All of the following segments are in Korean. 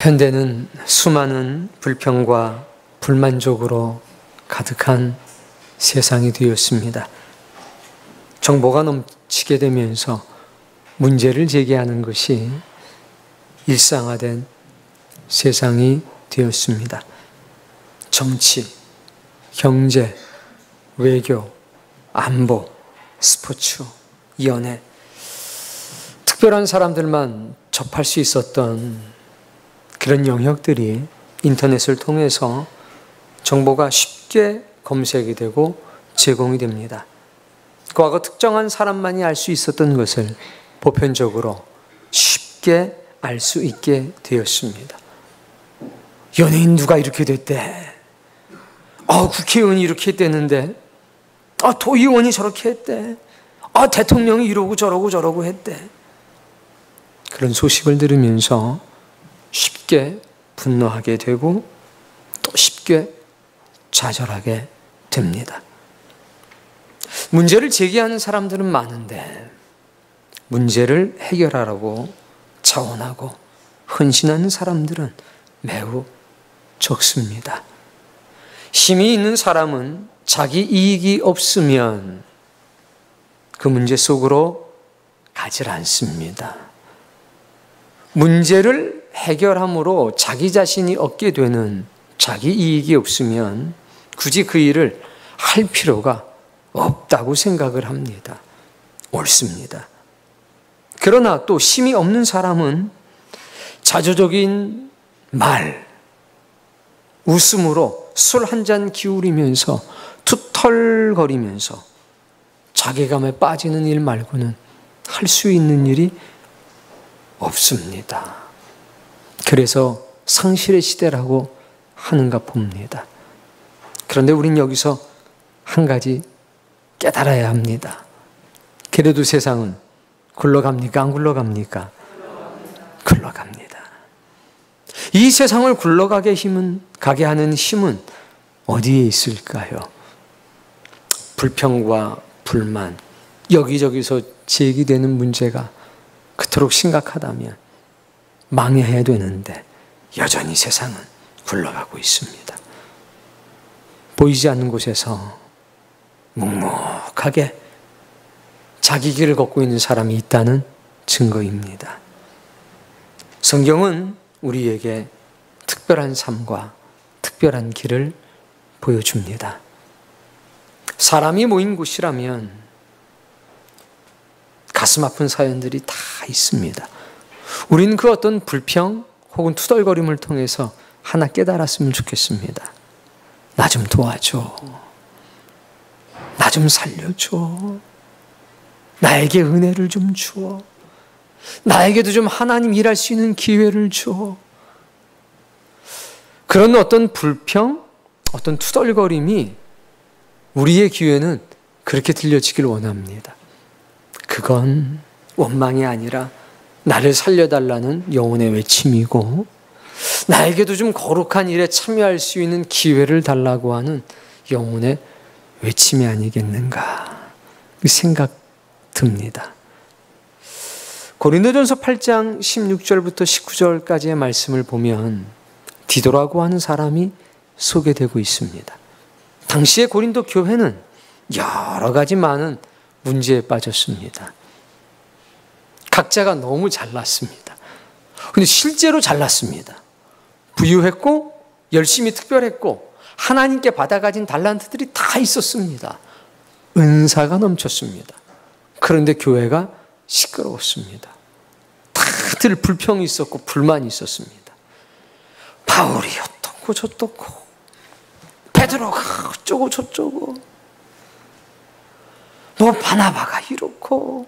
현대는 수많은 불평과 불만족으로 가득한 세상이 되었습니다. 정보가 넘치게 되면서 문제를 제기하는 것이 일상화된 세상이 되었습니다. 정치, 경제, 외교, 안보, 스포츠, 연애, 특별한 사람들만 접할 수 있었던 그런 영역들이 인터넷을 통해서 정보가 쉽게 검색이 되고 제공이 됩니다. 과거 특정한 사람만이 알 수 있었던 것을 보편적으로 쉽게 알 수 있게 되었습니다. 연예인 누가 이렇게 됐대. 국회의원이 이렇게 했대는데. 도의원이 저렇게 했대. 대통령이 이러고 저러고 했대. 그런 소식을 들으면서 쉽게 분노하게 되고 또 쉽게 좌절하게 됩니다. 문제를 제기하는 사람들은 많은데 문제를 해결하라고 자원하고 헌신하는 사람들은 매우 적습니다. 힘이 있는 사람은 자기 이익이 없으면 그 문제 속으로 가지 않습니다. 문제를 해결함으로 자기 자신이 얻게 되는 자기 이익이 없으면 굳이 그 일을 할 필요가 없다고 생각을 합니다. 옳습니다. 그러나 또 힘이 없는 사람은 자조적인 말, 웃음으로 술 한 잔 기울이면서 투털거리면서 자괴감에 빠지는 일 말고는 할 수 있는 일이 없습니다. 그래서 상실의 시대라고 하는가 봅니다. 그런데 우린 여기서 한 가지 깨달아야 합니다. 그래도 세상은 굴러갑니까? 안 굴러갑니까? 굴러갑니다. 이 세상을 굴러가게 하는 힘은 어디에 있을까요? 불평과 불만, 여기저기서 제기되는 문제가 그토록 심각하다면 망해야 되는데 여전히 세상은 굴러가고 있습니다. 보이지 않는 곳에서 묵묵하게 자기 길을 걷고 있는 사람이 있다는 증거입니다. 성경은 우리에게 특별한 삶과 특별한 길을 보여줍니다. 사람이 모인 곳이라면 가슴 아픈 사연들이 다 있습니다. 우리는 그 어떤 불평 혹은 투덜거림을 통해서 하나 깨달았으면 좋겠습니다. 나 좀 도와줘. 나 좀 살려줘. 나에게 은혜를 좀 주어. 나에게도 좀 하나님 일할 수 있는 기회를 줘. 그런 어떤 불평, 어떤 투덜거림이 우리의 귀에는 그렇게 들려지길 원합니다. 그건 원망이 아니라 나를 살려달라는 영혼의 외침이고 나에게도 좀 거룩한 일에 참여할 수 있는 기회를 달라고 하는 영혼의 외침이 아니겠는가 생각 듭니다. 고린도전서 8장 16절부터 19절까지의 말씀을 보면 디도라고 하는 사람이 소개되고 있습니다. 당시의 고린도 교회는 여러 가지 많은 문제에 빠졌습니다. 각자가 너무 잘났습니다. 근데 실제로 잘났습니다. 부유했고 열심히 특별했고 하나님께 받아가진 달란트들이 다 있었습니다. 은사가 넘쳤습니다. 그런데 교회가 시끄러웠습니다. 다들 불평이 있었고 불만이 있었습니다. 바울이 어떻고 저떻고 베드로가 어쩌고 저쩌고 바나바가 이렇고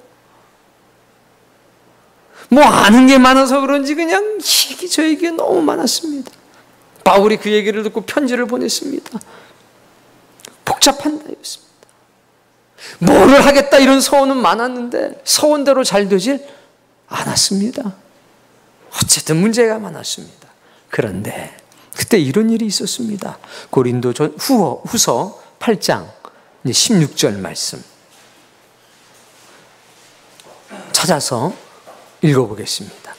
아는 게 많아서 그런지 그냥 얘기 저 얘기 너무 많았습니다. 바울이 그 얘기를 듣고 편지를 보냈습니다. 복잡한 나이였습니다. 뭐를 하겠다 이런 소원은 많았는데 소원대로 잘 되질 않았습니다. 어쨌든 문제가 많았습니다. 그런데 그때 이런 일이 있었습니다. 고린도후서 8장 16절 말씀 찾아서 읽어보겠습니다.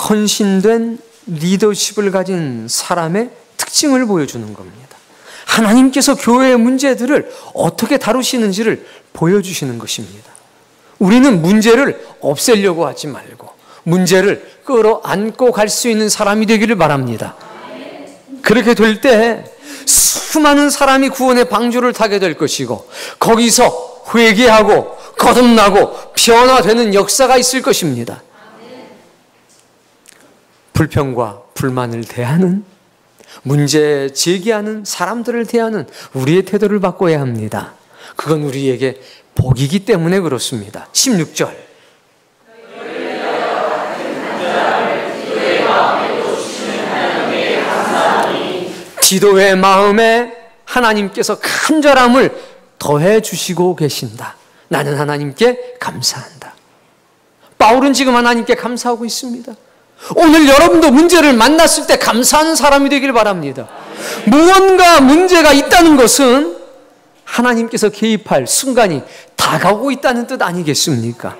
헌신된 리더십을 가진 사람의 특징을 보여주는 겁니다. 하나님께서 교회의 문제들을 어떻게 다루시는지를 보여주시는 것입니다. 우리는 문제를 없애려고 하지 말고 문제를 끌어안고 갈 수 있는 사람이 되기를 바랍니다. 그렇게 될 때 수많은 사람이 구원의 방주를 타게 될 것이고 거기서 회개하고 거듭나고 변화되는 역사가 있을 것입니다. 불평과 불만을 대하는, 문제 제기하는 사람들을 대하는 우리의 태도를 바꿔야 합니다. 그건 우리에게 복이기 때문에 그렇습니다. 16절. 디도의 마음에 하나님께서 간절함을 더해 주시고 계신다. 나는 하나님께 감사한다. 바울은 지금 하나님께 감사하고 있습니다. 오늘 여러분도 문제를 만났을 때 감사하는 사람이 되길 바랍니다. 무언가 문제가 있다는 것은 하나님께서 개입할 순간이 다가오고 있다는 뜻 아니겠습니까?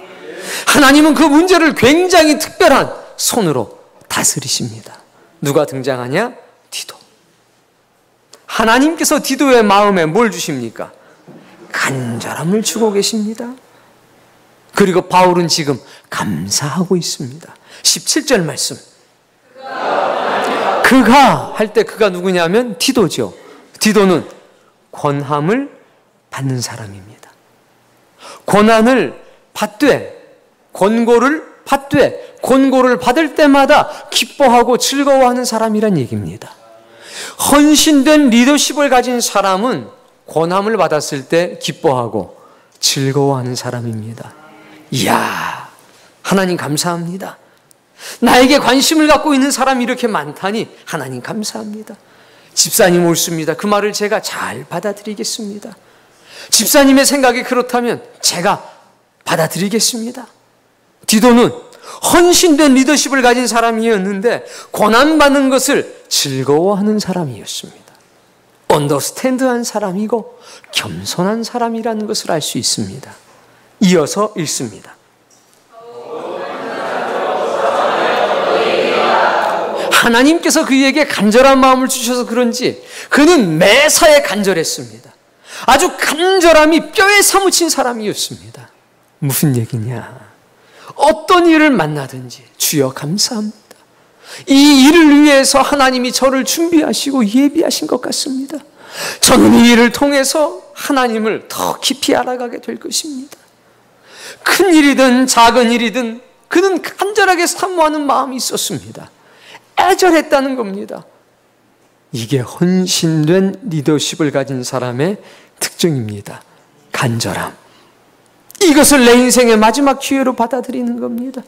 하나님은 그 문제를 굉장히 특별한 손으로 다스리십니다. 누가 등장하냐? 디도. 하나님께서 디도의 마음에 뭘 주십니까? 간절함을 주고 계십니다. 그리고 바울은 지금 감사하고 있습니다. 17절 말씀. 그가 할 때 그가 누구냐면 디도죠. 디도는 권함을 받는 사람입니다. 권한을 받되, 권고를 받되, 권고를 받을 때마다 기뻐하고 즐거워하는 사람이란 얘기입니다. 헌신된 리더십을 가진 사람은 권함을 받았을 때 기뻐하고 즐거워하는 사람입니다. 이야, 하나님 감사합니다. 나에게 관심을 갖고 있는 사람이 이렇게 많다니 하나님 감사합니다. 집사님 옳습니다. 그 말을 제가 잘 받아들이겠습니다. 집사님의 생각이 그렇다면 제가 받아들이겠습니다. 디도는 헌신된 리더십을 가진 사람이었는데 권한받는 것을 즐거워하는 사람이었습니다. 언더스탠드한 사람이고 겸손한 사람이라는 것을 알 수 있습니다. 이어서 읽습니다. 하나님께서 그에게 간절한 마음을 주셔서 그런지 그는 매사에 간절했습니다. 아주 간절함이 뼈에 사무친 사람이었습니다. 무슨 얘기냐? 어떤 일을 만나든지 주여 감사합니다. 이 일을 위해서 하나님이 저를 준비하시고 예비하신 것 같습니다. 저는 이 일을 통해서 하나님을 더 깊이 알아가게 될 것입니다. 큰 일이든 작은 일이든 그는 간절하게 사모하는 마음이 있었습니다. 애절했다는 겁니다. 이게 헌신된 리더십을 가진 사람의 특징입니다. 간절함. 이것을 내 인생의 마지막 기회로 받아들이는 겁니다.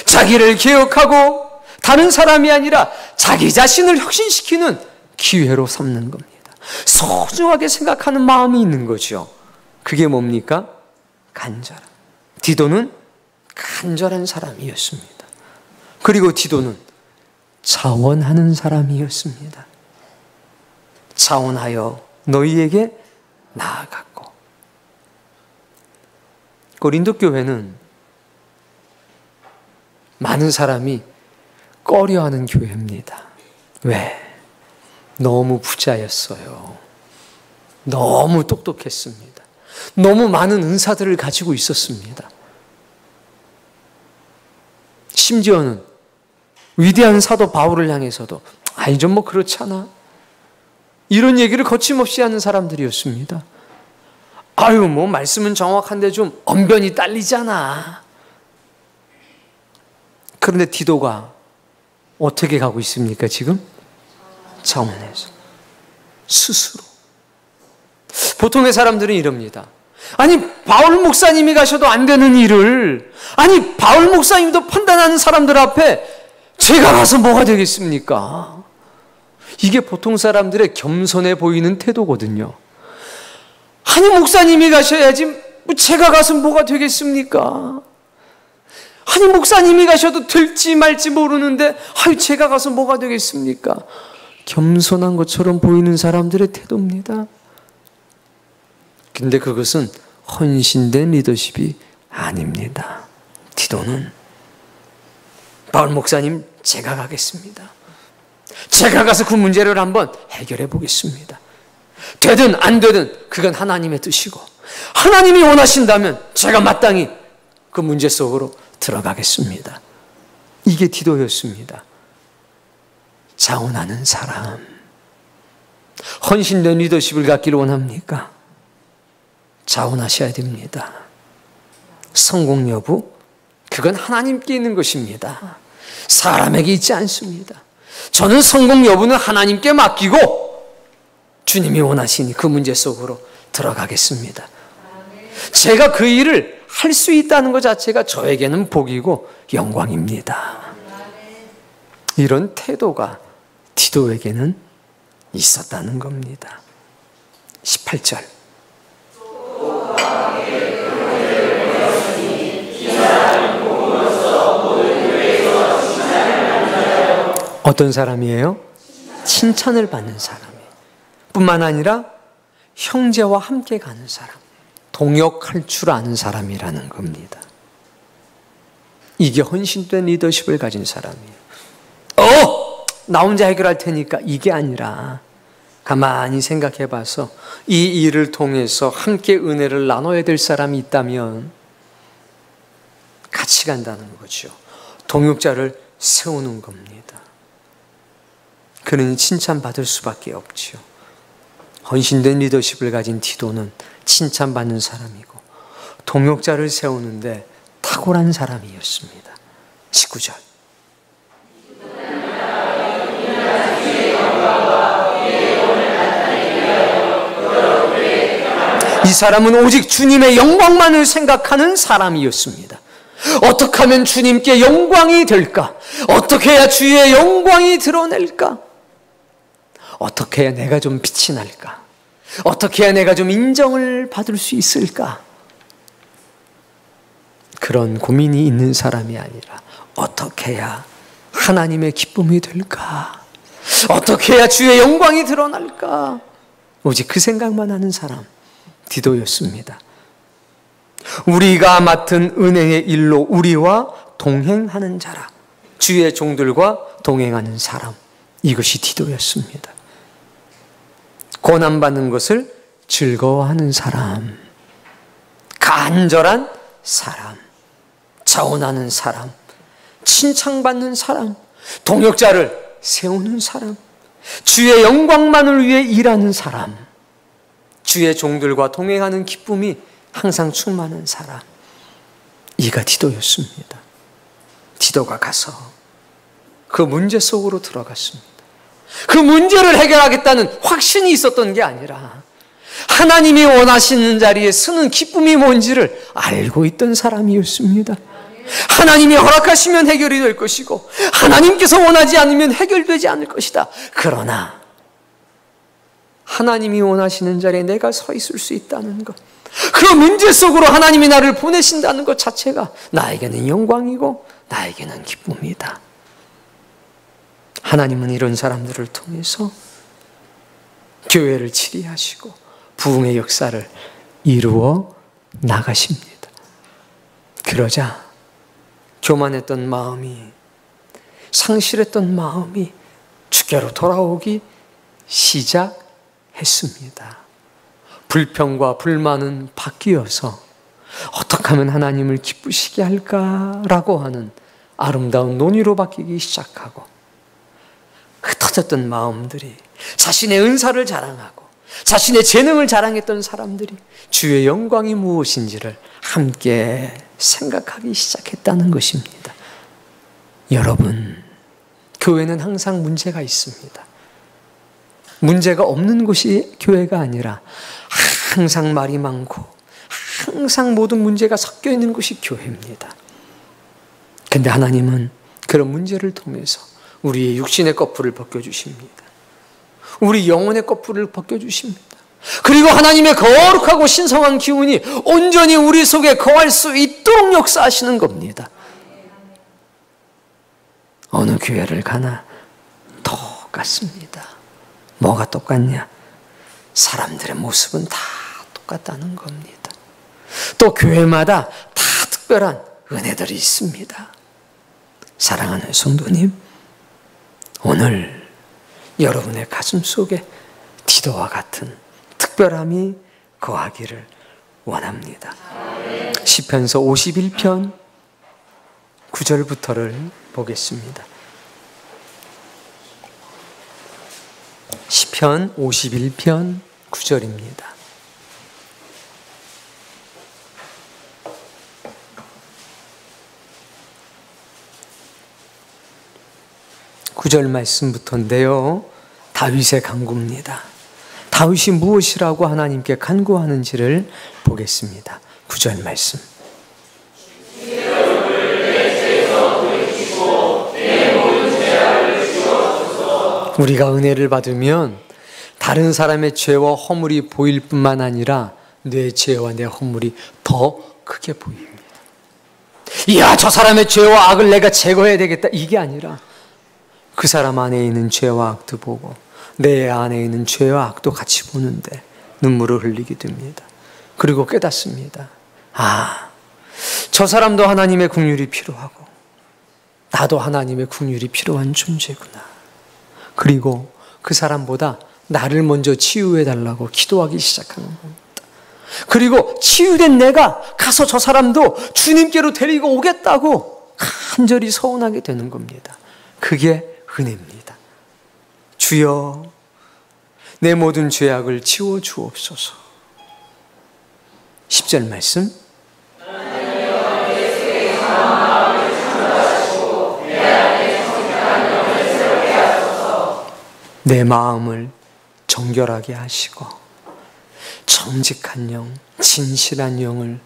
자기를 개혁하고 다른 사람이 아니라 자기 자신을 혁신시키는 기회로 삼는 겁니다. 소중하게 생각하는 마음이 있는 거죠. 그게 뭡니까? 간절함. 디도는 간절한 사람이었습니다. 그리고 디도는 자원하는 사람이었습니다. 자원하여 너희에게 나아갔고. 고린도 교회는 많은 사람이 꺼려하는 교회입니다. 왜? 너무 부자였어요. 너무 똑똑했습니다. 너무 많은 은사들을 가지고 있었습니다. 심지어는 위대한 사도 바울을 향해서도 아니 좀 뭐 그렇잖아. 이런 얘기를 거침없이 하는 사람들이었습니다. 아유 뭐 말씀은 정확한데 좀 언변이 딸리잖아. 그런데 디도가 어떻게 가고 있습니까 지금? 자원해서 스스로. 보통의 사람들은 이럽니다. 아니 바울 목사님이 가셔도 안 되는 일을 아니 바울 목사님도 판단하는 사람들 앞에 제가 가서 뭐가 되겠습니까? 이게 보통 사람들의 겸손해 보이는 태도거든요. 아니 목사님이 가셔야지 뭐 제가 가서 뭐가 되겠습니까? 아니 목사님이 가셔도 될지 말지 모르는데 아유 제가 가서 뭐가 되겠습니까? 겸손한 것처럼 보이는 사람들의 태도입니다. 근데 그것은 헌신된 리더십이 아닙니다. 디도는 바울 목사님, 제가 가겠습니다. 제가 가서 그 문제를 한번 해결해 보겠습니다. 되든 안 되든 그건 하나님의 뜻이고, 하나님이 원하신다면 제가 마땅히 그 문제 속으로 들어가겠습니다. 이게 디도였습니다. 자원하는 사람. 헌신된 리더십을 갖기를 원합니까? 자원하셔야 됩니다. 성공 여부, 그건 하나님께 있는 것입니다. 사람에게 있지 않습니다. 저는 성공 여부는 하나님께 맡기고 주님이 원하시니 그 문제 속으로 들어가겠습니다. 제가 그 일을 할 수 있다는 것 자체가 저에게는 복이고 영광입니다. 이런 태도가 디도에게는 있었다는 겁니다. 18절. 어떤 사람이에요? 칭찬을 받는 사람이에요. 뿐만 아니라 형제와 함께 가는 사람, 동역할 줄 아는 사람이라는 겁니다. 이게 헌신된 리더십을 가진 사람이에요. 나 혼자 해결할 테니까, 이게 아니라 가만히 생각해 봐서 이 일을 통해서 함께 은혜를 나눠야 될 사람이 있다면 같이 간다는 거죠. 동역자를 세우는 겁니다. 그러니 칭찬받을 수밖에 없죠. 헌신된 리더십을 가진 디도는 칭찬받는 사람이고 동역자를 세우는데 탁월한 사람이었습니다. 19절. 이 사람은 오직 주님의 영광만을 생각하는 사람이었습니다. 어떻게 하면 주님께 영광이 될까? 어떻게 해야 주의 영광이 드러낼까? 어떻게 해야 내가 좀 빛이 날까? 어떻게 해야 내가 좀 인정을 받을 수 있을까? 그런 고민이 있는 사람이 아니라 어떻게 해야 하나님의 기쁨이 될까? 어떻게 해야 주의 영광이 드러날까? 오직 그 생각만 하는 사람, 디도였습니다. 우리가 맡은 은혜의 일로 우리와 동행하는 자라. 주의 종들과 동행하는 사람, 이것이 디도였습니다. 고난받는 것을 즐거워하는 사람, 간절한 사람, 자원하는 사람, 칭찬받는 사람, 동역자를 세우는 사람, 주의 영광만을 위해 일하는 사람, 주의 종들과 동행하는 기쁨이 항상 충만한 사람, 이가 디도였습니다. 디도가 가서 그 문제 속으로 들어갔습니다. 그 문제를 해결하겠다는 확신이 있었던 게 아니라 하나님이 원하시는 자리에 서는 기쁨이 뭔지를 알고 있던 사람이었습니다. 하나님이 허락하시면 해결이 될 것이고 하나님께서 원하지 않으면 해결되지 않을 것이다. 그러나 하나님이 원하시는 자리에 내가 서 있을 수 있다는 것, 그 문제 속으로 하나님이 나를 보내신다는 것 자체가 나에게는 영광이고 나에게는 기쁨이다. 하나님은 이런 사람들을 통해서 교회를 치리하시고 부흥의 역사를 이루어 나가십니다. 그러자 교만했던 마음이, 상실했던 마음이 주께로 돌아오기 시작했습니다. 불평과 불만은 바뀌어서 어떻게 하면 하나님을 기쁘시게 할까라고 하는 아름다운 논의로 바뀌기 시작하고, 흩어졌던 마음들이 자신의 은사를 자랑하고 자신의 재능을 자랑했던 사람들이 주의 영광이 무엇인지를 함께 생각하기 시작했다는 것입니다. 여러분, 교회는 항상 문제가 있습니다. 문제가 없는 곳이 교회가 아니라 항상 말이 많고 항상 모든 문제가 섞여 있는 곳이 교회입니다. 그런데 하나님은 그런 문제를 통해서 우리의 육신의 거풀을 벗겨주십니다. 우리 영혼의 거풀을 벗겨주십니다. 그리고 하나님의 거룩하고 신성한 기운이 온전히 우리 속에 거할 수 있도록 역사하시는 겁니다. 어느 교회를 가나 똑같습니다. 뭐가 똑같냐? 사람들의 모습은 다 똑같다는 겁니다. 또 교회마다 다 특별한 은혜들이 있습니다. 사랑하는 성도님, 오늘 여러분의 가슴 속에 디도와 같은 특별함이 거하기를 원합니다. 시편서 51편 9절부터를 보겠습니다. 시편 51편 9절입니다. 구절 말씀부터인데요, 다윗의 간구입니다. 다윗이 무엇이라고 하나님께 간구하는지를 보겠습니다. 9절 말씀. 우리가 은혜를 받으면 다른 사람의 죄와 허물이 보일 뿐만 아니라 내 죄와 내 허물이 더 크게 보입니다. 이야, 저 사람의 죄와 악을 내가 제거해야 되겠다, 이게 아니라 그 사람 안에 있는 죄와 악도 보고 내 안에 있는 죄와 악도 같이 보는데 눈물을 흘리게 됩니다. 그리고 깨닫습니다. 아, 저 사람도 하나님의 긍휼이 필요하고 나도 하나님의 긍휼이 필요한 존재구나. 그리고 그 사람보다 나를 먼저 치유해달라고 기도하기 시작하는 겁니다. 그리고 치유된 내가 가서 저 사람도 주님께로 데리고 오겠다고 간절히 서운하게 되는 겁니다. 그게 은혜입니다. 주여, 내 모든 죄악을 지워주옵소서. 10절 말씀. 내 마음을 정결하게 하시고 정직한 영, 진실한 영을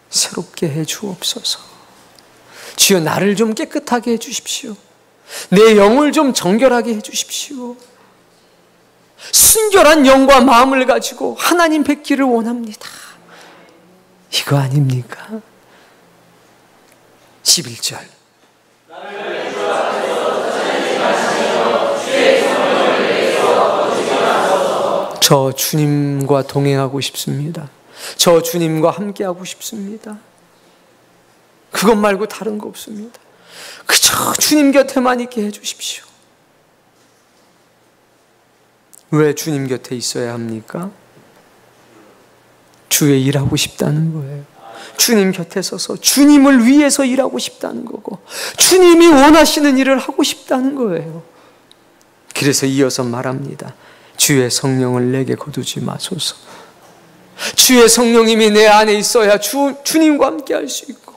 새롭게 해 주옵소서. 주여, 나를 좀 깨끗하게 해 주십시오. 내 영을 좀 정결하게 해 주십시오. 순결한 영과 마음을 가지고 하나님 뵙기를 원합니다. 이거 아닙니까? 11절. 저 주님과 동행하고 싶습니다. 저 주님과 함께하고 싶습니다. 그것 말고 다른 거 없습니다. 그저 주님 곁에만 있게 해주십시오. 왜 주님 곁에 있어야 합니까? 주의 일하고 싶다는 거예요. 주님 곁에 서서 주님을 위해서 일하고 싶다는 거고, 주님이 원하시는 일을 하고 싶다는 거예요. 그래서 이어서 말합니다. 주의 성령을 내게 거두지 마소서. 주의 성령님이 내 안에 있어야 주님과 함께 할 수 있고,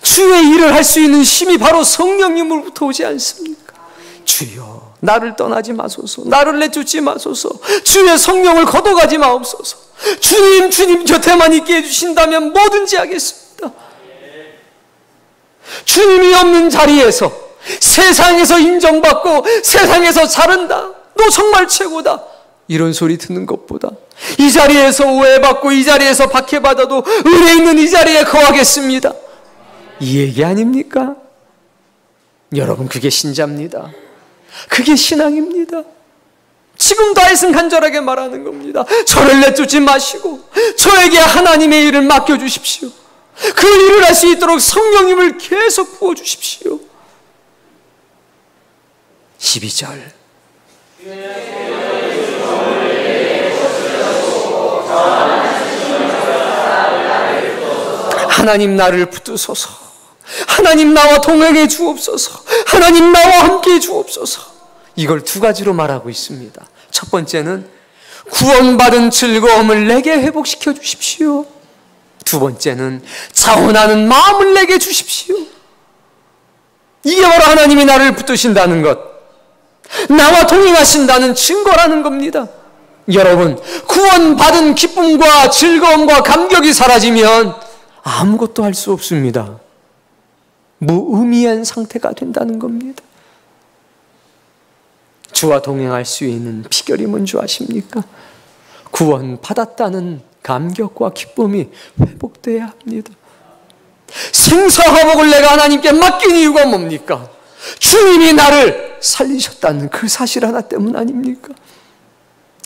주의 일을 할 수 있는 힘이 바로 성령님으로부터 오지 않습니까? 주여, 나를 떠나지 마소서. 나를 내쫓지 마소서. 주의 성령을 걷어가지 마옵소서. 주님 곁에만 있게 해주신다면 뭐든지 하겠습니다. 주님이 없는 자리에서, 세상에서 인정받고 세상에서 잘한다, 너 정말 최고다, 이런 소리 듣는 것보다 이 자리에서 오해받고 이 자리에서 박해받아도 은혜 있는 이 자리에 거하겠습니다, 이 얘기 아닙니까? 여러분, 그게 신자입니다. 그게 신앙입니다. 지금 다윗은 간절하게 말하는 겁니다. 저를 내쫓지 마시고 저에게 하나님의 일을 맡겨주십시오. 그 일을 할 수 있도록 성령님을 계속 부어주십시오. 12절. 하나님, 나를 붙드소서. 하나님, 나와 동행해 주옵소서. 하나님, 나와 함께 해 주옵소서. 이걸 두 가지로 말하고 있습니다. 첫 번째는 구원받은 즐거움을 내게 회복시켜 주십시오. 두 번째는 자원하는 마음을 내게 주십시오. 이게 바로 하나님이 나를 붙드신다는 것, 나와 동행하신다는 증거라는 겁니다. 여러분, 구원받은 기쁨과 즐거움과 감격이 사라지면 아무것도 할 수 없습니다. 무의미한 상태가 된다는 겁니다. 주와 동행할 수 있는 비결이 뭔지 아십니까? 구원받았다는 감격과 기쁨이 회복돼야 합니다. 생사화복을 내가 하나님께 맡긴 이유가 뭡니까? 주님이 나를 살리셨다는 그 사실 하나 때문 아닙니까?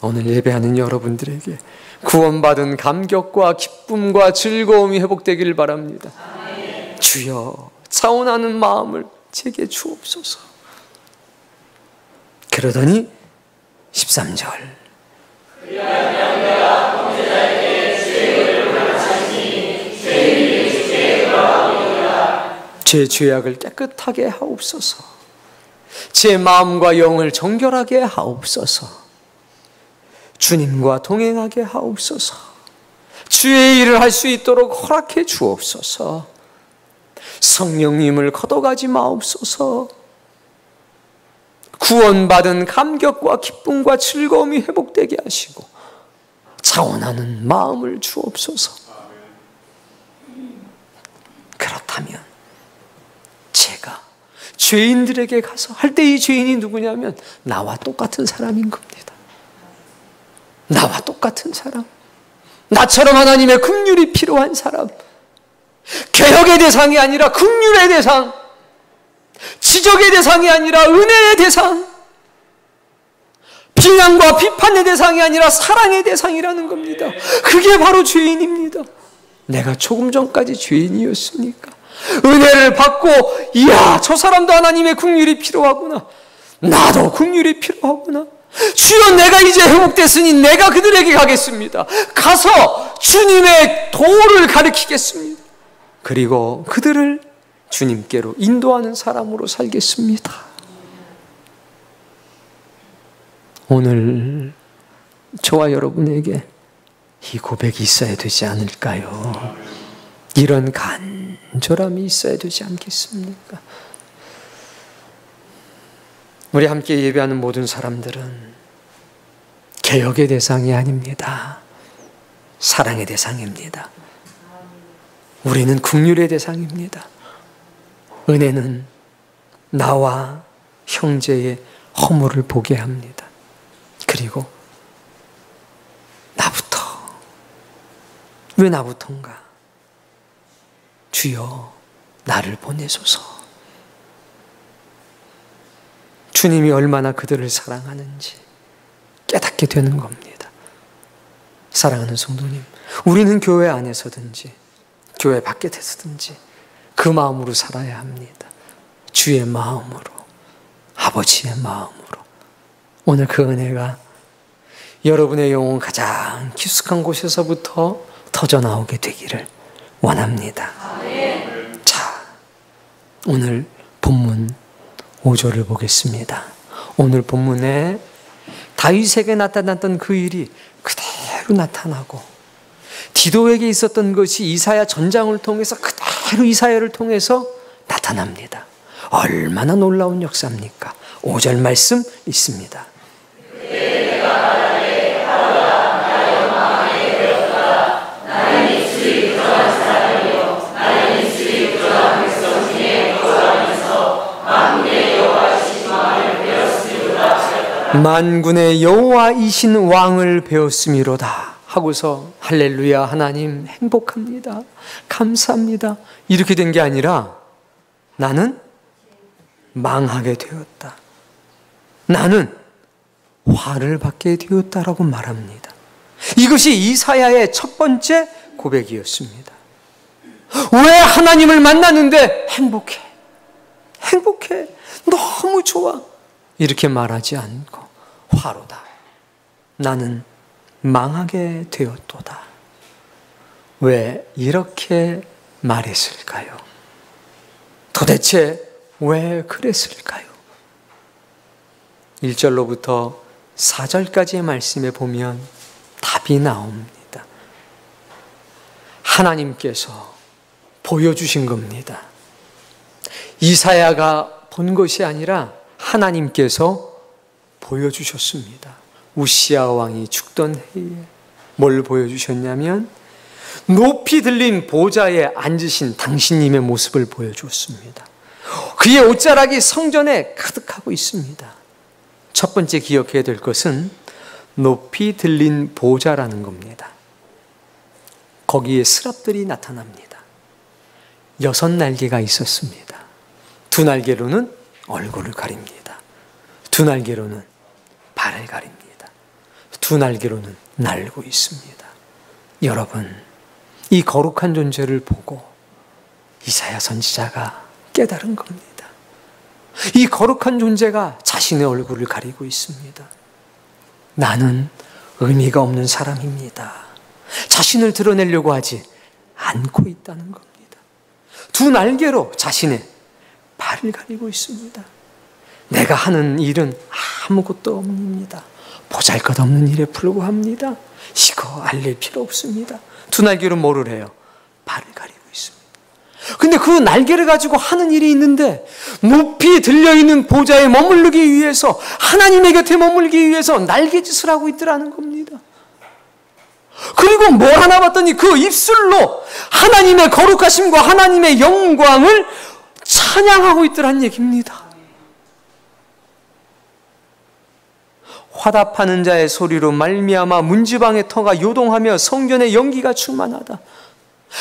오늘 예배하는 여러분들에게 구원받은 감격과 기쁨과 즐거움이 회복되기를 바랍니다. 주여, 자원하는 마음을, 제게 주옵소서. 그러더니 13절 제 죄악을 깨끗하게 하옵소서. 제 마음과 영을 정결하게 하옵소서. 주님과 동행하게 하옵소서. 주의 일을 할 수 있도록 허락해 주옵소서. 성령님을 걷어가지 마옵소서. 구원받은 감격과 기쁨과 즐거움이 회복되게 하시고 자원하는 마음을 주옵소서. 그렇다면 제가 죄인들에게 가서 할 때 이 죄인이 누구냐면 나와 똑같은 사람인 겁니다. 나와 똑같은 사람, 나처럼 하나님의 긍휼이 필요한 사람, 개혁의 대상이 아니라 긍휼의 대상, 지적의 대상이 아니라 은혜의 대상, 비난과 비판의 대상이 아니라 사랑의 대상이라는 겁니다. 그게 바로 죄인입니다. 내가 조금 전까지 죄인이었으니까 은혜를 받고 이야, 저 사람도 하나님의 긍휼이 필요하구나, 나도 긍휼이 필요하구나, 주여 내가 이제 회복됐으니 내가 그들에게 가겠습니다. 가서 주님의 도를 가르치겠습니다. 그리고 그들을 주님께로 인도하는 사람으로 살겠습니다. 오늘 저와 여러분에게 이 고백이 있어야 되지 않을까요? 이런 간절함이 있어야 되지 않겠습니까? 우리 함께 예배하는 모든 사람들은 개혁의 대상이 아닙니다. 사랑의 대상입니다. 우리는 긍휼의 대상입니다. 은혜는 나와 형제의 허물을 보게 합니다. 그리고 나부터, 왜 나부터인가? 주여 나를 보내소서. 주님이 얼마나 그들을 사랑하는지 깨닫게 되는 겁니다. 사랑하는 성도님, 우리는 교회 안에서든지 교회 밖에서든지 그 마음으로 살아야 합니다. 주의 마음으로, 아버지의 마음으로. 오늘 그 은혜가 여러분의 영혼 가장 깊숙한 곳에서부터 터져나오게 되기를 원합니다. 자, 오늘 본문 5절을 보겠습니다. 오늘 본문에 다윗에게 나타났던 그 일이 그대로 나타나고 디도에게 있었던 것이 이사야 전장을 통해서 그대로 이사야를 통해서 나타납니다. 얼마나 놀라운 역사입니까? 5절 말씀 있습니다. 만군의 여호와이신 왕을 배웠음이로다 하고서 할렐루야, 하나님 행복합니다, 감사합니다, 이렇게 된 게 아니라 나는 망하게 되었다, 나는 화를 받게 되었다라고 말합니다. 이것이 이사야의 첫 번째 고백이었습니다. 왜 하나님을 만났는데 행복해, 행복해, 너무 좋아, 이렇게 말하지 않고 화로다, 나는 망하게 되었도다. 왜 이렇게 말했을까요? 도대체 왜 그랬을까요? 1절로부터 4절까지의 말씀에 보면 답이 나옵니다. 하나님께서 보여주신 겁니다. 이사야가 본 것이 아니라 하나님께서 보여주셨습니다. 우시야 왕이 죽던 해에 뭘 보여주셨냐면 높이 들린 보좌에 앉으신 당신님의 모습을 보여주었습니다. 그의 옷자락이 성전에 가득하고 있습니다. 첫 번째 기억해야 될 것은 높이 들린 보좌라는 겁니다. 거기에 스랍들이 나타납니다. 6날개가 있었습니다. 2날개로는 얼굴을 가립니다. 2날개로는 발을 가립니다. 2날개로는 날고 있습니다. 여러분, 이 거룩한 존재를 보고 이사야 선지자가 깨달은 겁니다. 이 거룩한 존재가 자신의 얼굴을 가리고 있습니다. 나는 의미가 없는 사람입니다. 자신을 드러내려고 하지 않고 있다는 겁니다. 두 날개로 자신의 발을 가리고 있습니다. 내가 하는 일은 아무것도 없습니다. 보잘것없는 일에 불과합니다. 이거 알릴 필요 없습니다. 두 날개로 뭐를 해요? 발을 가리고 있습니다. 근데 그 날개를 가지고 하는 일이 있는데 높이 들려있는 보좌에 머무르기 위해서, 하나님의 곁에 머물기 위해서 날개짓을 하고 있더라는 겁니다. 그리고 뭘 하나 봤더니 그 입술로 하나님의 거룩하심과 하나님의 영광을 찬양하고 있더란 얘기입니다. 화답하는 자의 소리로 말미암아 문지방의 터가 요동하며 성전의 연기가 충만하다.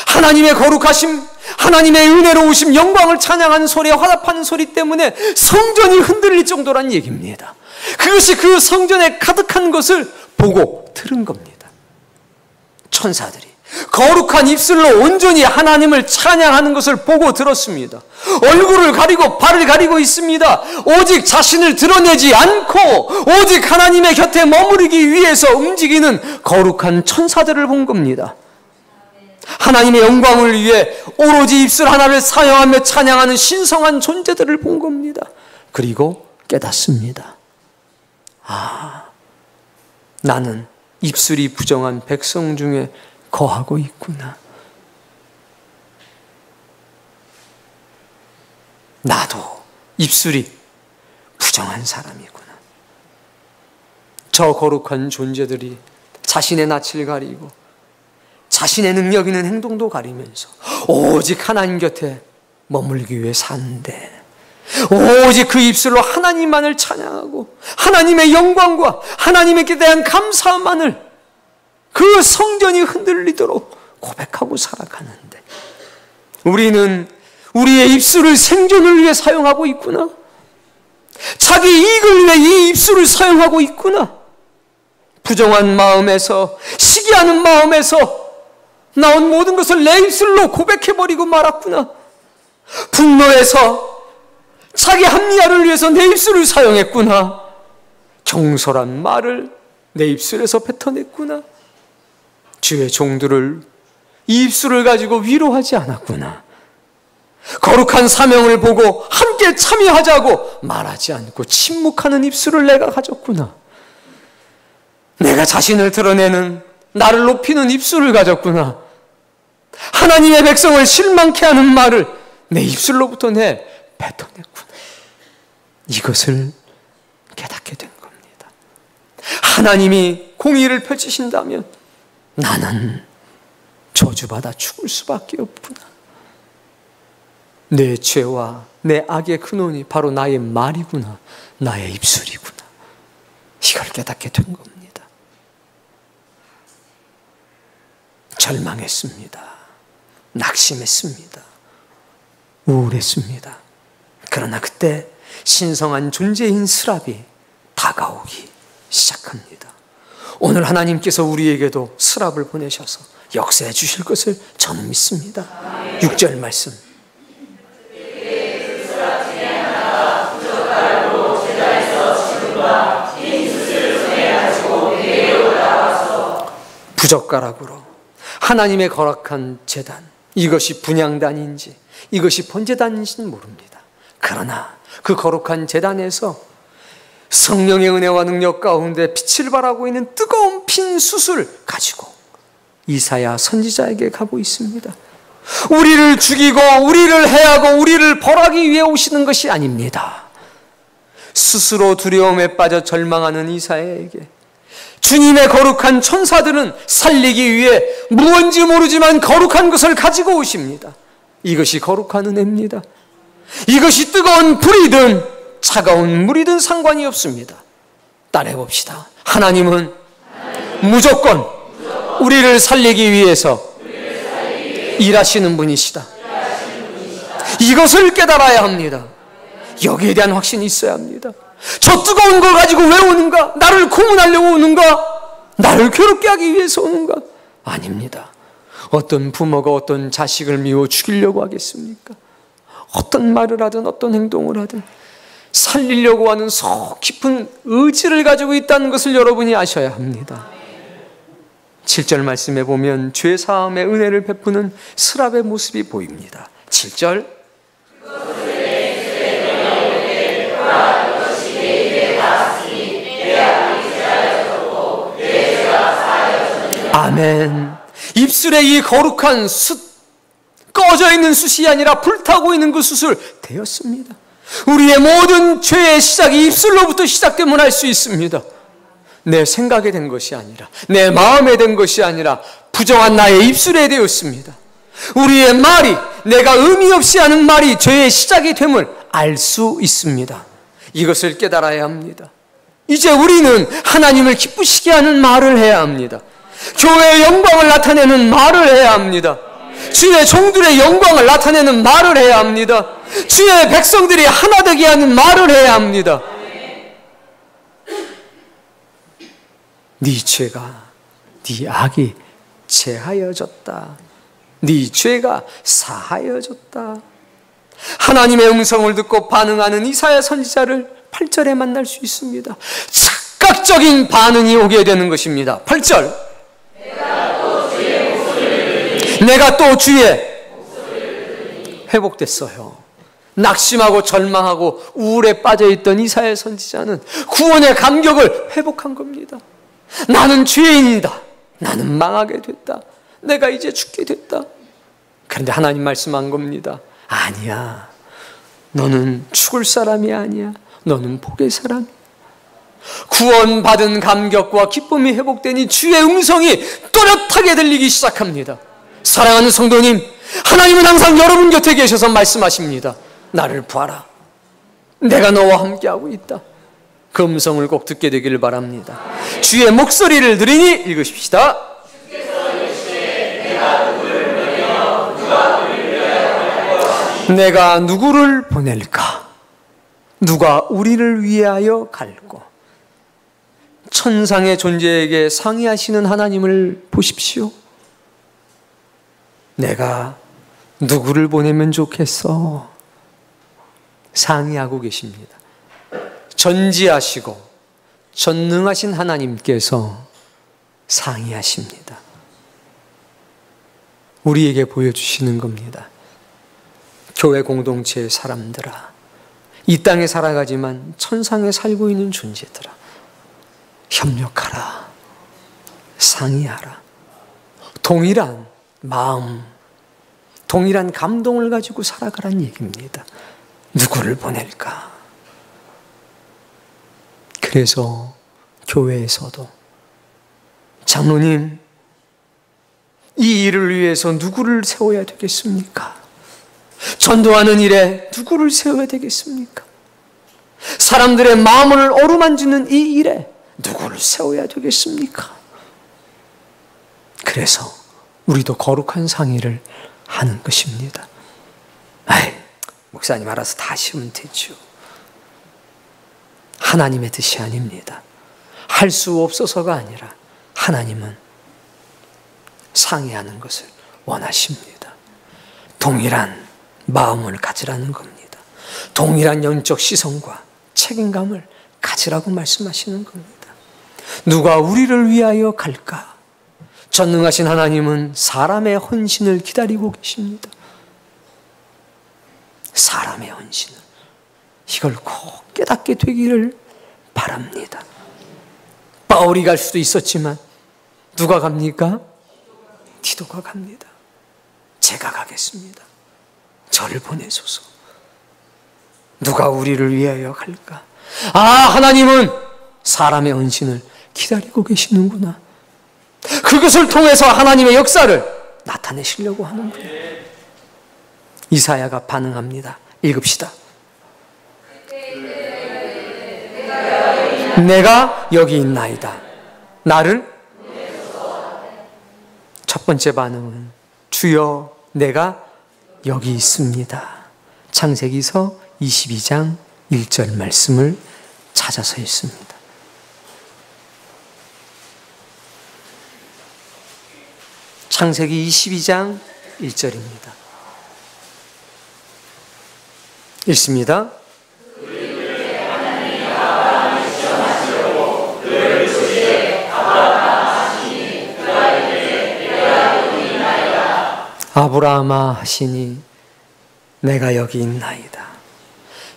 하나님의 거룩하심, 하나님의 은혜로우심, 영광을 찬양하는 소리에 화답하는 소리 때문에 성전이 흔들릴 정도란 얘기입니다. 그것이 그 성전에 가득한 것을 보고 들은 겁니다. 천사들이 거룩한 입술로 온전히 하나님을 찬양하는 것을 보고 들었습니다. 얼굴을 가리고 발을 가리고 있습니다. 오직 자신을 드러내지 않고 오직 하나님의 곁에 머무르기 위해서 움직이는 거룩한 천사들을 본 겁니다. 하나님의 영광을 위해 오로지 입술 하나를 사용하며 찬양하는 신성한 존재들을 본 겁니다. 그리고 깨닫습니다. 아, 나는 입술이 부정한 백성 중에 거하고 있구나. 나도 입술이 부정한 사람이구나. 저 거룩한 존재들이 자신의 낯을 가리고 자신의 능력 있는 행동도 가리면서 오직 하나님 곁에 머물기 위해 사는데, 오직 그 입술로 하나님만을 찬양하고 하나님의 영광과 하나님께 대한 감사만을 그 성전이 흔들리도록 고백하고 살아가는데, 우리는 우리의 입술을 생존을 위해 사용하고 있구나. 자기 이익을 위해 이 입술을 사용하고 있구나. 부정한 마음에서, 시기하는 마음에서 나온 모든 것을 내 입술로 고백해버리고 말았구나. 분노해서 자기 합리화를 위해서 내 입술을 사용했구나. 경솔한 말을 내 입술에서 뱉어냈구나. 주의 종들을 이 입술을 가지고 위로하지 않았구나. 거룩한 사명을 보고 함께 참여하자고 말하지 않고 침묵하는 입술을 내가 가졌구나. 내가 자신을 드러내는, 나를 높이는 입술을 가졌구나. 하나님의 백성을 실망케 하는 말을 내 입술로부터 뱉어냈구나. 이것을 깨닫게 된 겁니다. 하나님이 공의를 펼치신다면 나는 저주받아 죽을 수밖에 없구나. 내 죄와 내 악의 근원이 바로 나의 말이구나. 나의 입술이구나. 이걸 깨닫게 된 겁니다. 절망했습니다. 낙심했습니다. 우울했습니다. 그러나 그때 신성한 존재인 스랍이 다가오기 시작합니다. 오늘 하나님께서 우리에게도 스랍을 보내셔서 역사해 주실 것을 저는 믿습니다. 6절 말씀. 부젓가락으로 하나님의 거룩한 제단, 이것이 분향단인지 이것이 번제단인지는 모릅니다. 그러나 그 거룩한 제단에서 성령의 은혜와 능력 가운데 빛을 발하고 있는 뜨거운 핀 숯을 가지고 이사야 선지자에게 가고 있습니다. 우리를 죽이고 우리를 해하고 우리를 벌하기 위해 오시는 것이 아닙니다. 스스로 두려움에 빠져 절망하는 이사야에게 주님의 거룩한 천사들은 살리기 위해 무언지 모르지만 거룩한 것을 가지고 오십니다. 이것이 거룩한 은혜입니다. 이것이 뜨거운 불이든 차가운 물이든 상관이 없습니다. 따라해봅시다. 하나님은 무조건 우리를 살리기 위해서 일하시는 분이시다. 이것을 깨달아야 합니다. 여기에 대한 확신이 있어야 합니다. 저 뜨거운 걸 가지고 왜 오는가? 나를 고문하려고 오는가? 나를 괴롭게 하기 위해서 오는가? 아닙니다. 어떤 부모가 어떤 자식을 미워 죽이려고 하겠습니까? 어떤 말을 하든 어떤 행동을 하든 살리려고 하는 속 깊은 의지를 가지고 있다는 것을 여러분이 아셔야 합니다. 7절 말씀에 보면 죄 사함의 은혜를 베푸는 스랍의 모습이 보입니다. 7절 아멘. 입술에 이 거룩한 숯, 꺼져 있는 숯이 아니라 불타고 있는 그 숯을 되었습니다. 우리의 모든 죄의 시작이 입술로부터 시작되면 할 수 있습니다. 내 생각에 된 것이 아니라, 내 마음에 된 것이 아니라 부정한 나의 입술에 되었습니다. 우리의 말이, 내가 의미 없이 하는 말이 죄의 시작이 됨을 알 수 있습니다. 이것을 깨달아야 합니다. 이제 우리는 하나님을 기쁘시게 하는 말을 해야 합니다. 교회의 영광을 나타내는 말을 해야 합니다. 주의 종들의 영광을 나타내는 말을 해야 합니다. 주의 백성들이 하나 되게 하는 말을 해야 합니다. 네 죄가, 네 악이 제하여졌다. 네 죄가 사하여졌다. 하나님의 음성을 듣고 반응하는 이사야 선지자를 8절에 만날 수 있습니다. 즉각적인 반응이 오게 되는 것입니다. 8절 내가 또 주의 회복됐어요. 낙심하고 절망하고 우울에 빠져있던 이사야 선지자는 구원의 감격을 회복한 겁니다. 나는 죄인이다. 나는 망하게 됐다. 내가 이제 죽게 됐다. 그런데 하나님 말씀한 겁니다. 아니야. 너는 죽을 사람이 아니야. 너는 복의 사람이야. 구원받은 감격과 기쁨이 회복되니 주의 음성이 또렷하게 들리기 시작합니다. 사랑하는 성도님, 하나님은 항상 여러분 곁에 계셔서 말씀하십니다. 나를 보아라. 내가 너와 함께하고 있다. 그 음성을 꼭 듣게 되기를 바랍니다. 주의 목소리를 들으니 읽으십시다. 내가 누구를 보낼까? 누가 우리를 위하여 갈고? 천상의 존재에게 상의하시는 하나님을 보십시오. 내가 누구를 보내면 좋겠어? 상의하고 계십니다. 전지하시고 전능하신 하나님께서 상의하십니다. 우리에게 보여주시는 겁니다. 교회 공동체의 사람들아, 이 땅에 살아가지만 천상에 살고 있는 존재들아, 협력하라, 상의하라. 동일한 마음, 동일한 감동을 가지고 살아가란 얘기입니다. 누구를 보낼까? 그래서 교회에서도 장로님, 이 일을 위해서 누구를 세워야 되겠습니까? 전도하는 일에 누구를 세워야 되겠습니까? 사람들의 마음을 어루만지는 이 일에 누구를 세워야 되겠습니까? 그래서 우리도 거룩한 상의를 하는 것입니다. 아이, 목사님 알아서 다 하시면 되죠. 하나님의 뜻이 아닙니다. 할 수 없어서가 아니라 하나님은 상의하는 것을 원하십니다. 동일한 마음을 가지라는 겁니다. 동일한 영적 시선과 책임감을 가지라고 말씀하시는 겁니다. 누가 우리를 위하여 갈까? 전능하신 하나님은 사람의 헌신을 기다리고 계십니다. 사람의 헌신을. 이걸 꼭 깨닫게 되기를 바랍니다. 바울이 갈 수도 있었지만 누가 갑니까? 디도가 갑니다. 제가 가겠습니다. 저를 보내소서. 누가 우리를 위하여 갈까? 아, 하나님은 사람의 헌신을 기다리고 계시는구나. 그것을 통해서 하나님의 역사를 나타내시려고 하는구나. 이사야가 반응합니다. 읽읍시다. 내가 여기 있나이다. 나를? 첫 번째 반응은 주여, 내가 여기 있습니다. 창세기서 22장 1절 말씀을 찾아서 읽습니다. 창세기 22장 1절입니다. 읽습니다. 아브라함아 하시니 내가 여기 있나이다.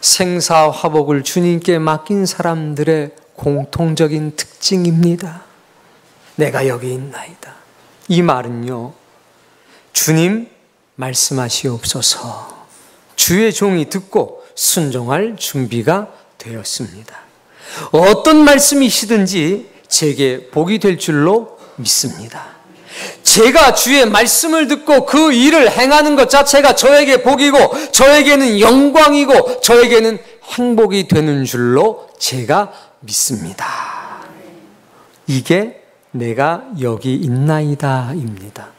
생사화복을 주님께 맡긴 사람들의 공통적인 특징입니다. 내가 여기 있나이다. 이 말은요, 주님 말씀하시옵소서. 주의 종이 듣고 순종할 준비가 되었습니다. 어떤 말씀이시든지 제게 복이 될 줄로 믿습니다. 제가 주의 말씀을 듣고 그 일을 행하는 것 자체가 저에게 복이고 저에게는 영광이고 저에게는 행복이 되는 줄로 제가 믿습니다. 이게 내가 여기 있나이다 입니다.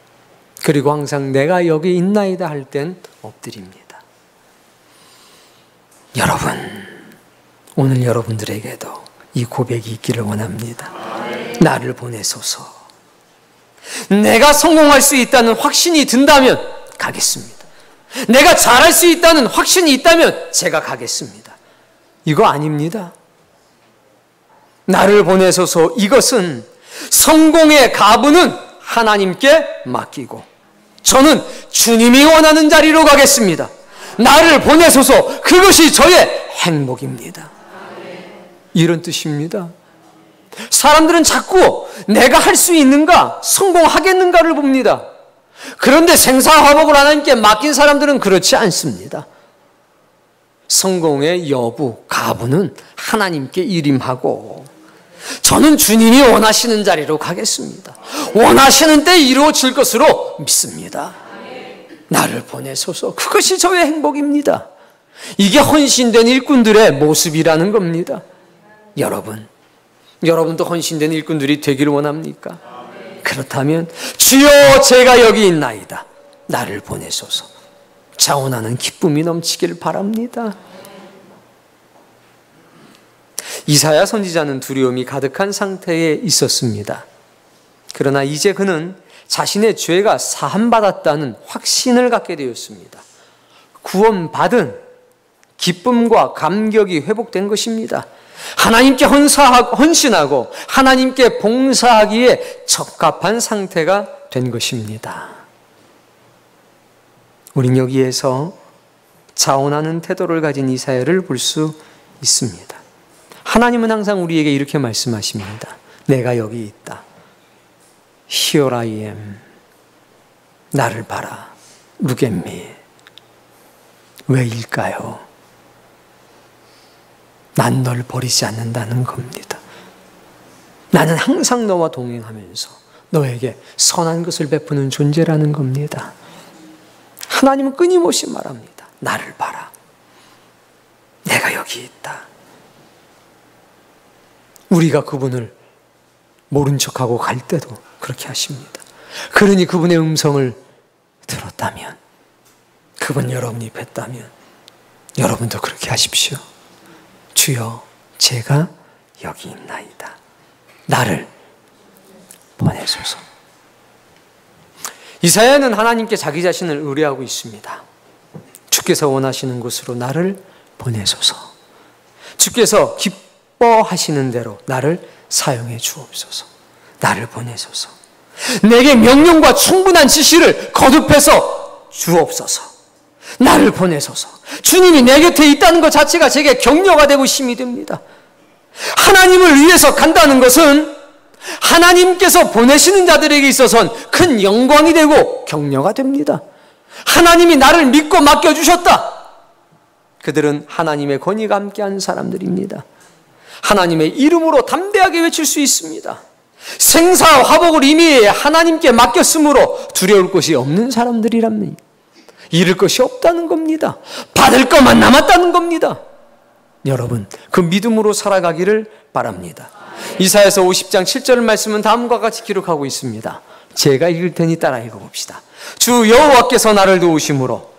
그리고 항상 내가 여기 있나이다 할 땐 엎드립니다. 여러분, 오늘 여러분들에게도 이 고백이 있기를 원합니다. 나를 보내소서. 내가 성공할 수 있다는 확신이 든다면 가겠습니다. 내가 잘할 수 있다는 확신이 있다면 제가 가겠습니다. 이거 아닙니다. 나를 보내소서. 이것은 성공의 가부는 하나님께 맡기고 저는 주님이 원하는 자리로 가겠습니다. 나를 보내소서. 그것이 저의 행복입니다. 이런 뜻입니다. 사람들은 자꾸 내가 할 수 있는가, 성공하겠는가를 봅니다. 그런데 생사화복을 하나님께 맡긴 사람들은 그렇지 않습니다. 성공의 여부, 가부는 하나님께 일임하고 저는 주님이 원하시는 자리로 가겠습니다. 원하시는 때 이루어질 것으로 믿습니다. 나를 보내소서. 그것이 저의 행복입니다. 이게 헌신된 일꾼들의 모습이라는 겁니다. 여러분도 헌신된 일꾼들이 되기를 원합니까? 그렇다면 주여 제가 여기 있나이다. 나를 보내소서. 자원하는 기쁨이 넘치길 바랍니다. 이사야 선지자는 두려움이 가득한 상태에 있었습니다. 그러나 이제 그는 자신의 죄가 사함받았다는 확신을 갖게 되었습니다. 구원받은 기쁨과 감격이 회복된 것입니다. 하나님께 헌신하고 하나님께 봉사하기에 적합한 상태가 된 것입니다. 우린 여기에서 자원하는 태도를 가진 이사야를 볼 수 있습니다. 하나님은 항상 우리에게 이렇게 말씀하십니다. 내가 여기 있다. Here I am. 나를 봐라. Look at me. 왜일까요? 난 널 버리지 않는다는 겁니다. 나는 항상 너와 동행하면서 너에게 선한 것을 베푸는 존재라는 겁니다. 하나님은 끊임없이 말합니다. 나를 봐라. 내가 여기 있다. 우리가 그분을 모른 척하고 갈 때도 그렇게 하십니다. 그러니 그분의 음성을 들었다면, 그분 여러분이 뵀다면 여러분도 그렇게 하십시오. 주여 제가 여기 있나이다. 나를 보내소서. 이사야는 하나님께 자기 자신을 의뢰하고 있습니다. 주께서 원하시는 곳으로 나를 보내소서. 주께서 기뻐하시는 대로 나를 사용해 주옵소서. 나를 보내소서. 내게 명령과 충분한 지시를 거듭해서 주옵소서. 나를 보내소서. 주님이 내 곁에 있다는 것 자체가 제게 격려가 되고 힘이 됩니다. 하나님을 위해서 간다는 것은 하나님께서 보내시는 자들에게 있어서는 큰 영광이 되고 격려가 됩니다. 하나님이 나를 믿고 맡겨주셨다. 그들은 하나님의 권위가 함께한 사람들입니다. 하나님의 이름으로 담대하게 외칠 수 있습니다. 생사화복을 이미 하나님께 맡겼으므로 두려울 것이 없는 사람들이랍니다. 잃을 것이 없다는 겁니다. 받을 것만 남았다는 겁니다. 여러분, 그 믿음으로 살아가기를 바랍니다. 이사야서 50장 7절 말씀은 다음과 같이 기록하고 있습니다. 제가 읽을 테니 따라 읽어봅시다. 주 여호와께서 나를 도우심으로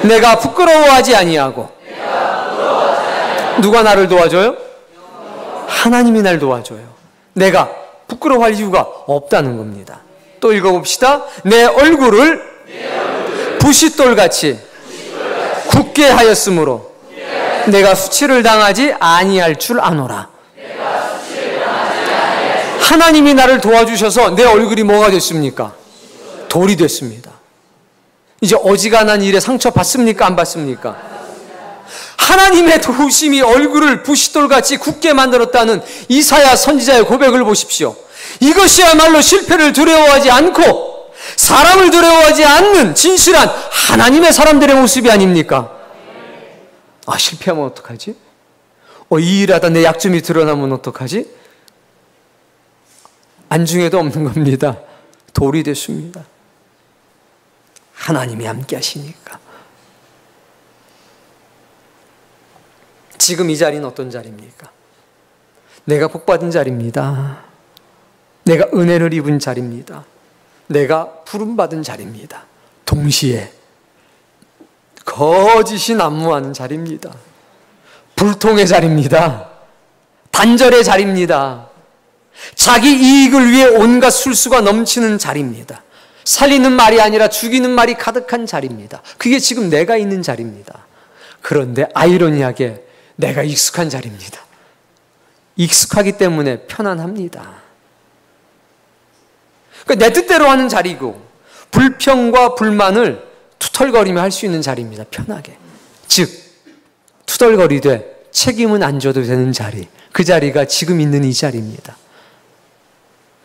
내가 부끄러워하지 아니하고. 누가 나를 도와줘요? 하나님이 날 도와줘요. 내가 부끄러워할 이유가 없다는 겁니다. 또 읽어봅시다. 내 얼굴을 부싯돌같이 굳게 하였으므로 내가 수치를 당하지 아니할 줄 아노라. 하나님이 나를 도와주셔서 내 얼굴이 뭐가 됐습니까? 돌이 됐습니다. 이제 어지간한 일에 상처 받습니까? 안 받습니까? 하나님의 도우심이 얼굴을 부싯돌같이 굳게 만들었다는 이사야 선지자의 고백을 보십시오. 이것이야말로 실패를 두려워하지 않고 사람을 두려워하지 않는 진실한 하나님의 사람들의 모습이 아닙니까? 실패하면 어떡하지? 이 일하다 내 약점이 드러나면 어떡하지? 안중에도 없는 겁니다. 돌이 됐습니다. 하나님이 함께 하시니까. 지금 이 자리는 어떤 자리입니까? 내가 복받은 자리입니다. 내가 은혜를 입은 자리입니다. 내가 부름받은 자리입니다. 동시에 거짓이 난무하는 자리입니다. 불통의 자리입니다. 단절의 자리입니다. 자기 이익을 위해 온갖 술수가 넘치는 자리입니다. 살리는 말이 아니라 죽이는 말이 가득한 자리입니다. 그게 지금 내가 있는 자리입니다. 그런데 아이러니하게 내가 익숙한 자리입니다. 익숙하기 때문에 편안합니다. 그러니까 내 뜻대로 하는 자리고 불평과 불만을 투덜거리며 할 수 있는 자리입니다. 편하게. 즉 투덜거리되 책임은 안 져도 되는 자리, 그 자리가 지금 있는 이 자리입니다.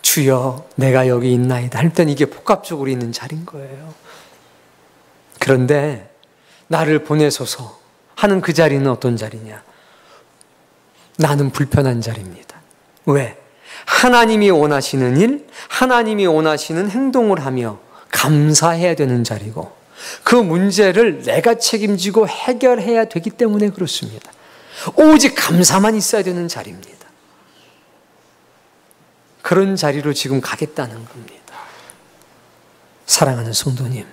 주여 내가 여기 있나이다 할 땐 이게 복합적으로 있는 자리인 거예요. 그런데 나를 보내소서 하는 그 자리는 어떤 자리냐? 나는 불편한 자리입니다. 왜? 하나님이 원하시는 일, 하나님이 원하시는 행동을 하며 감사해야 되는 자리고 그 문제를 내가 책임지고 해결해야 되기 때문에 그렇습니다. 오직 감사만 있어야 되는 자리입니다. 그런 자리로 지금 가겠다는 겁니다. 사랑하는 성도님,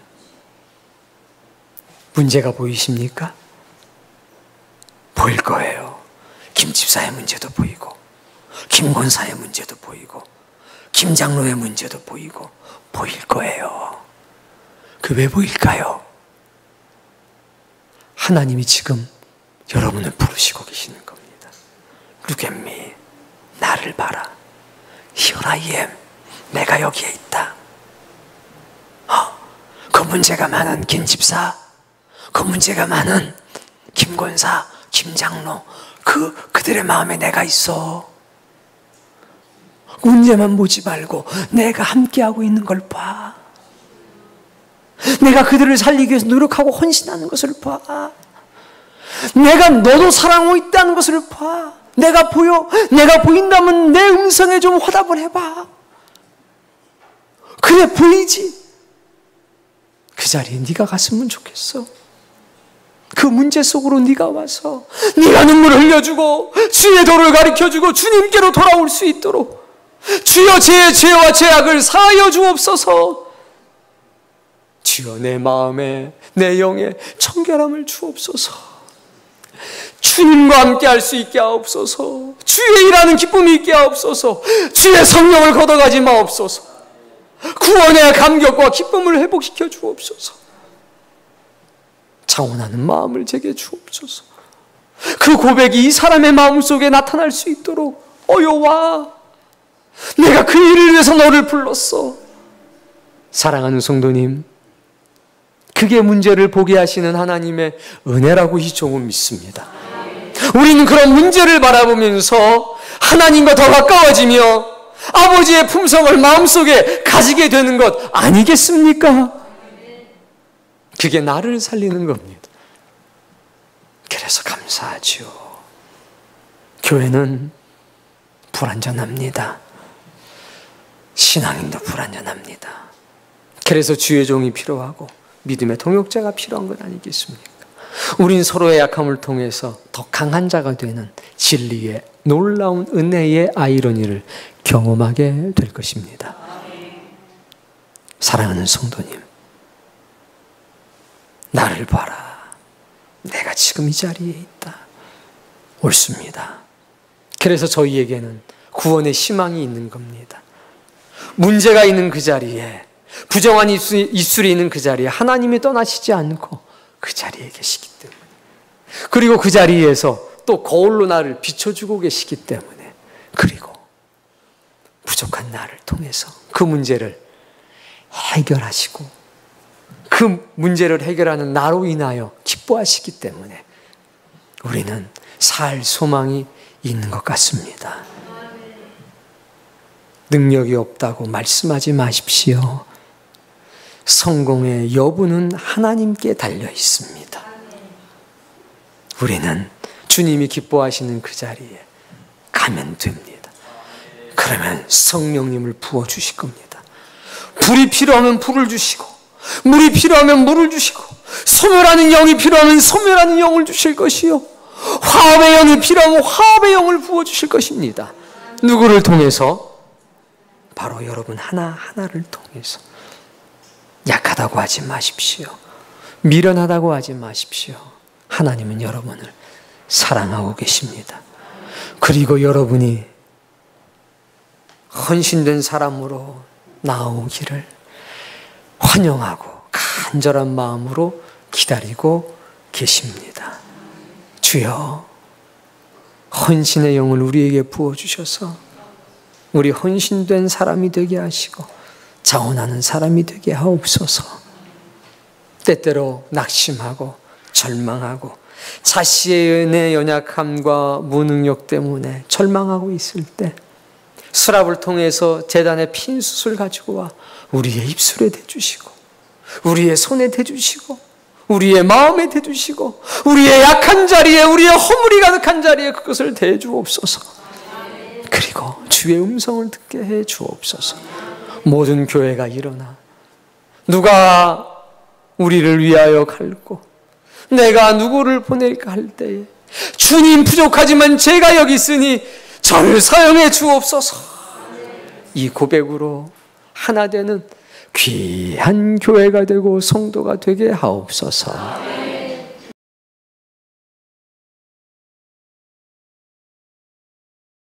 문제가 보이십니까? 보일 거예요. 김 집사의 문제도 보이고 김 권사의 문제도 보이고 김 장로의 문제도 보이고 보일 거예요. 그 왜 보일까요? 하나님이 지금 여러분을 부르시고 계시는 겁니다. Look at me. 나를 봐라. Here I am. 내가 여기에 있다. 그 문제가 많은 김 집사, 그 문제가 많은 김 권사, 김 장로, 그들의 마음에 내가 있어. 문제만 보지 말고 내가 함께하고 있는 걸 봐. 내가 그들을 살리기 위해서 노력하고 헌신하는 것을 봐. 내가 너도 사랑하고 있다는 것을 봐. 내가 보여. 내가 보인다면 내 음성에 좀 화답을 해봐. 그래 보이지. 그 자리에 네가 갔으면 좋겠어. 그 문제 속으로 네가 와서 네가 눈물을 흘려주고 주의 도를 가르쳐주고 주님께로 돌아올 수 있도록 주여 제 죄와 죄악을 사하여 주옵소서. 주여 내 마음에 내 영에 청결함을 주옵소서. 주님과 함께 할 수 있게 하옵소서. 주의 일하는 기쁨이 있게 하옵소서. 주의 성령을 걷어가지 마옵소서. 구원의 감격과 기쁨을 회복시켜 주옵소서. 자원하는 마음을 제게 주옵소서. 그 고백이 이 사람의 마음속에 나타날 수 있도록 어여와. 내가 그 일을 위해서 너를 불렀어. 사랑하는 성도님, 그게 문제를 보게 하시는 하나님의 은혜라고 이 종은 믿습니다. 우리는 그런 문제를 바라보면서 하나님과 더 가까워지며 아버지의 품성을 마음속에 가지게 되는 것 아니겠습니까? 그게 나를 살리는 겁니다. 그래서 감사하죠. 교회는 불완전합니다. 신앙인도 불완전합니다. 그래서 주의 종이 필요하고 믿음의 동역자가 필요한 것 아니겠습니까? 우린 서로의 약함을 통해서 더 강한 자가 되는 진리의 놀라운 은혜의 아이러니를 경험하게 될 것입니다. 사랑하는 성도님, 나를 봐라. 내가 지금 이 자리에 있다. 옳습니다. 그래서 저희에게는 구원의 희망이 있는 겁니다. 문제가 있는 그 자리에, 부정한 이술이 있는 그 자리에 하나님이 떠나시지 않고 그 자리에 계시기 때문에, 그리고 그 자리에서 또 거울로 나를 비춰주고 계시기 때문에, 그리고 부족한 나를 통해서 그 문제를 해결하시고 그 문제를 해결하는 나로 인하여 기뻐하시기 때문에 우리는 살 소망이 있는 것 같습니다. 능력이 없다고 말씀하지 마십시오. 성공의 여부는 하나님께 달려 있습니다. 우리는 주님이 기뻐하시는 그 자리에 가면 됩니다. 그러면 성령님을 부어주실 겁니다. 불이 필요하면 불을 주시고, 물이 필요하면 물을 주시고, 소멸하는 영이 필요하면 소멸하는 영을 주실 것이요, 화합의 영이 필요하면 화합의 영을 부어주실 것입니다. 누구를 통해서? 바로 여러분 하나하나를 통해서. 약하다고 하지 마십시오. 미련하다고 하지 마십시오. 하나님은 여러분을 사랑하고 계십니다. 그리고 여러분이 헌신된 사람으로 나오기를 환영하고 간절한 마음으로 기다리고 계십니다. 주여, 헌신의 영을 우리에게 부어주셔서 우리 헌신된 사람이 되게 하시고 자원하는 사람이 되게 하옵소서. 때때로 낙심하고 절망하고 자신의 은혜 연약함과 무능력 때문에 절망하고 있을 때 수랍을 통해서 제단의 핀 숯을 가지고 와 우리의 입술에 대주시고 우리의 손에 대주시고 우리의 마음에 대주시고 우리의 약한 자리에, 우리의 허물이 가득한 자리에 그것을 대주옵소서. 그리고 주의 음성을 듣게 해 주옵소서. 모든 교회가 일어나 누가 우리를 위하여 갈고 내가 누구를 보낼까 할 때에 주님, 부족하지만 제가 여기 있으니 저를 사용해 주옵소서. 이 고백으로 하나 되는 귀한 교회가 되고 성도가 되게 하옵소서.